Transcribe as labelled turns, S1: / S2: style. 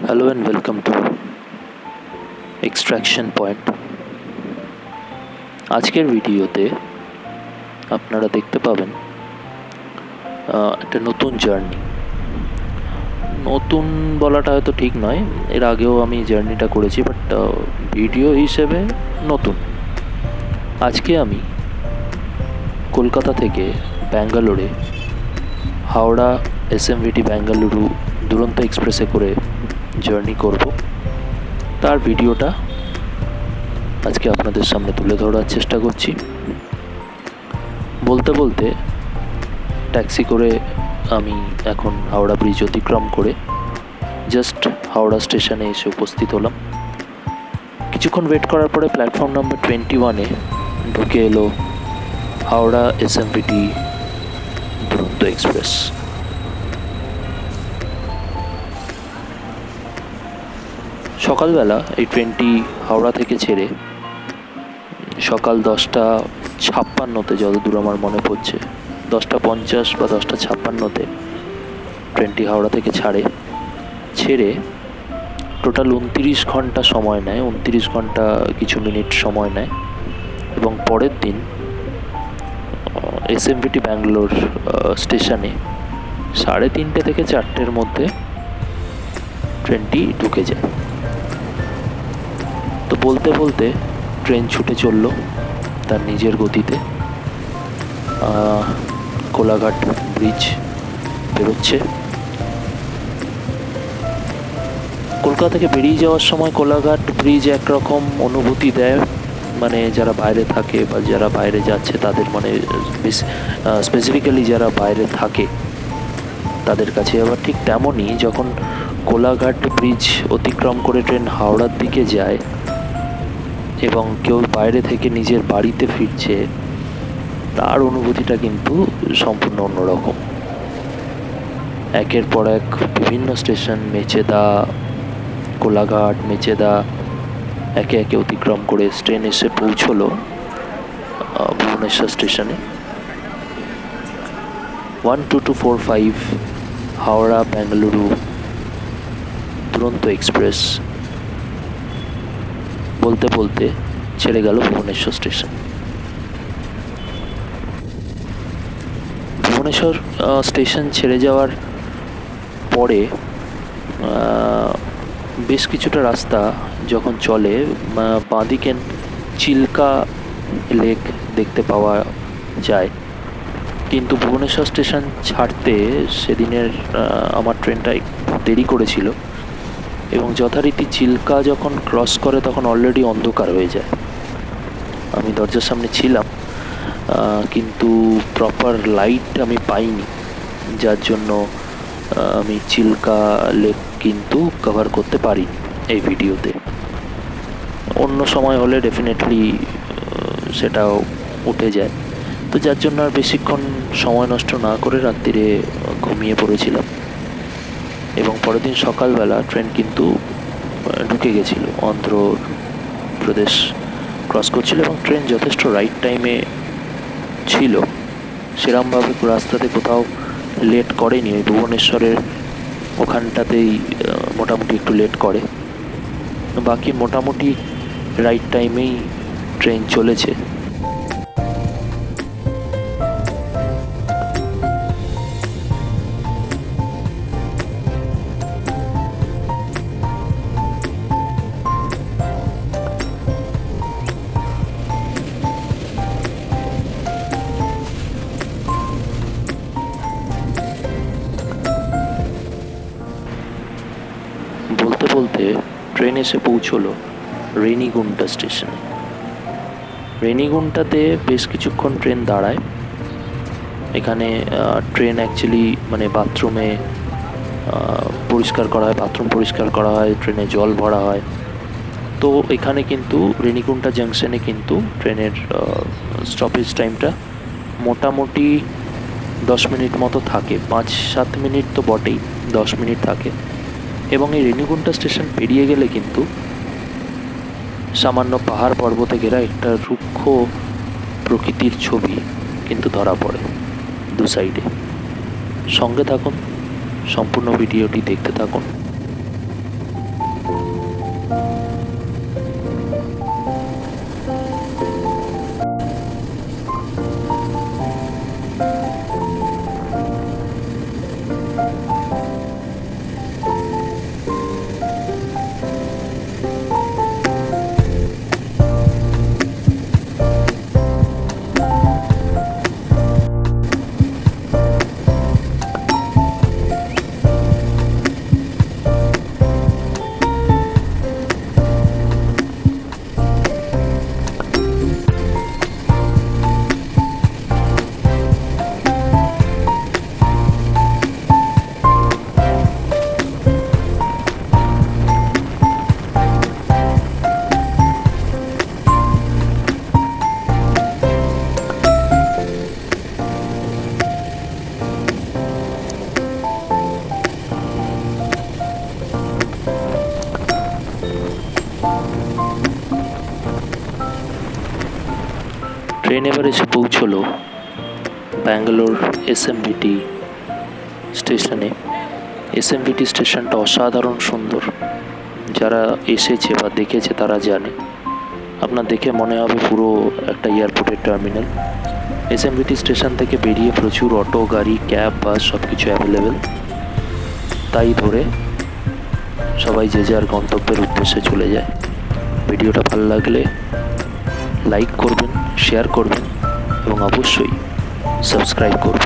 S1: Hello and welcome to Extraction Point. আজকের ভিডিওতে আপনারা দেখতে পাবেন একটা নতুন জার্নি। নতুন বলাটা হয়তো ঠিক নয়, এর আগেও আমি জার্নিটা করেছি, বাট ভিডিও হিসেবে নতুন। আজকে আমি কলকাতা থেকে ব্যাঙ্গালোরে হাওড়া এসএমভিটি বেঙ্গালুরু দুরন্ত এক্সপ্রেসে করে জার্নি করব। তার ভিডিওটা আজকে আপনাদের সামনে তুলে ধরার চেষ্টা করছি। বলতে বলতে ট্যাক্সি করে আমি এখন হাওড়া ব্রিজ অতিক্রম করে জাস্ট হাওড়া স্টেশনে এসে উপস্থিত হলাম। কিছুক্ষণ ওয়েট করার পরে প্ল্যাটফর্ম নাম্বার 21-এ ঢুকে এলো হাওড়া এসএমভিটি দুরন্ত এক্সপ্রেস। সকালবেলা এই ট্রেনটি হাওড়া থেকে ছেড়ে সকাল 10:56-তে, যতদূর আমার মনে পড়ছে 10:50 বা 10:56-তে ট্রেনটি হাওড়া থেকে ছেড়ে টোটাল 29 ঘন্টা সময় নেয়, 29 ঘন্টা কিছু মিনিট সময় নেয়। এবং পরের দিন এসএমভিটি ব্যাঙ্গালোর স্টেশনে 3:30 থেকে 4টের মধ্যে ট্রেনটি ঢুকে যায়। তো বলতে বলতে ট্রেন ছুটে চলল তার নিজের গতিতে। কোলাঘাট ব্রিজ বেরোচ্ছে। কলকাতা থেকে বেরিয়ে যাওয়ার সময় কোলাঘাট ব্রিজ একরকম অনুভূতি দেয়, মানে যারা বাইরে থাকে বা যারা বাইরে যাচ্ছে তাদের, মানে স্পেসিফিক্যালি যারা বাইরে থাকে তাদের কাছে। আবার ঠিক তেমনই যখন কোলাঘাট ব্রিজ অতিক্রম করে ট্রেন হাওড়ার দিকে যায় এবং কেউ বাইরে থেকে নিজের বাড়িতে ফিরছে, তার অনুভূতিটা কিন্তু সম্পূর্ণ অন্যরকম। একের পর এক বিভিন্ন স্টেশন, মেচেদা, কোলাঘাট, মেচেদা একে একে অতিক্রম করে ট্রেন এসে পৌঁছলো ভুবনেশ্বর স্টেশনে। 12245 হাওড়া বেঙ্গালুরু দুরন্ত এক্সপ্রেস বলতে বলতে ছেড়ে গেল ভুবনেশ্বর স্টেশন। ভুবনেশ্বর স্টেশন ছেড়ে যাওয়ার পরে বেশ কিছুটা রাস্তা যখন চলে, বাঁদিকে চিল্কা লেক দেখতে পাওয়া যায়। কিন্তু ভুবনেশ্বর স্টেশন ছাড়তে সেদিনের আমার ট্রেনটা একটু দেরি করেছিল এবং যথারীতি চিল্কা যখন ক্রস করে তখন অলরেডি অন্ধকার হয়ে যায়। আমি দরজার সামনে ছিলাম, কিন্তু প্রপার লাইট আমি পাইনি, যার জন্য আমি চিল্কা লেক কিন্তু কভার করতে পারিনি এই ভিডিওতে। অন্য সময় হলে ডেফিনেটলি সেটাও উঠে যায়। তো যার জন্য আর বেশিক্ষণ সময় নষ্ট না করে রাত্রিরে ঘুমিয়ে পড়েছিলাম। এবং পরের দিন সকালবেলা ট্রেন কিন্তু ঢুকে গেছিল, অন্ধ্রপ্রদেশ ক্রস করছিল এবং ট্রেন যথেষ্ট রাইট টাইমে ছিল। সেরমভাবে রাস্তাতে কোথাও লেট করেনি। ওই ভুবনেশ্বরের ওখানটাতেই মোটামুটি একটু লেট করে, বাকি মোটামুটি রাইট টাইমেই ট্রেন চলেছে। বলতে বলতে ট্রেন এসে পৌঁছলো রেনিগুন্টা স্টেশনে। রেনিগুন্টাতে বেশ কিছুক্ষণ ট্রেন দাঁড়ায়। এখানে ট্রেন অ্যাকচুয়ালি মানে বাথরুমে পরিষ্কার করা হয়, বাথরুম পরিষ্কার করা হয়, ট্রেনে জল ভরা হয়। তো এখানে কিন্তু রেনিগুন্টা জাংশনে কিন্তু ট্রেনের স্টপেজ টাইমটা মোটামুটি 10 মিনিট মতো থাকে। 5-7 মিনিট তো বটেই, 10 মিনিট থাকে। এবং এই রেনিগুন্টা স্টেশন পেরিয়ে গেলে কিন্তু সামান্য পাহাড় পর্বতে ঘেরা একটা রুক্ষ প্রকৃতির ছবি কিন্তু ধরা পড়ে দু সাইডে। সঙ্গে থাকুন, সম্পূর্ণ ভিডিওটি দেখতে থাকুন। ট্রেন এবার এসে পৌঁছলো ব্যাঙ্গালোর এসএমভিটি স্টেশনে। এসএমভিটি স্টেশনটা অসাধারণ সুন্দর, যারা এসেছে বা দেখেছে তারা জানে। আপনার দেখে মনে হবে পুরো একটা এয়ারপোর্টের টার্মিনাল। এসএমভিটি স্টেশন থেকে বেরিয়ে প্রচুর অটো, গাড়ি, ক্যাব, বাস সব কিছু অ্যাভেলেবেল। তাই ধরে সবাই যে যার গন্তব্যের উদ্দেশ্যে চলে যায়। ভিডিওটা ভালো লাগলে লাইক করবেন, শেয়ার করবেন এবং অবশ্যই সাবস্ক্রাইব করবেন।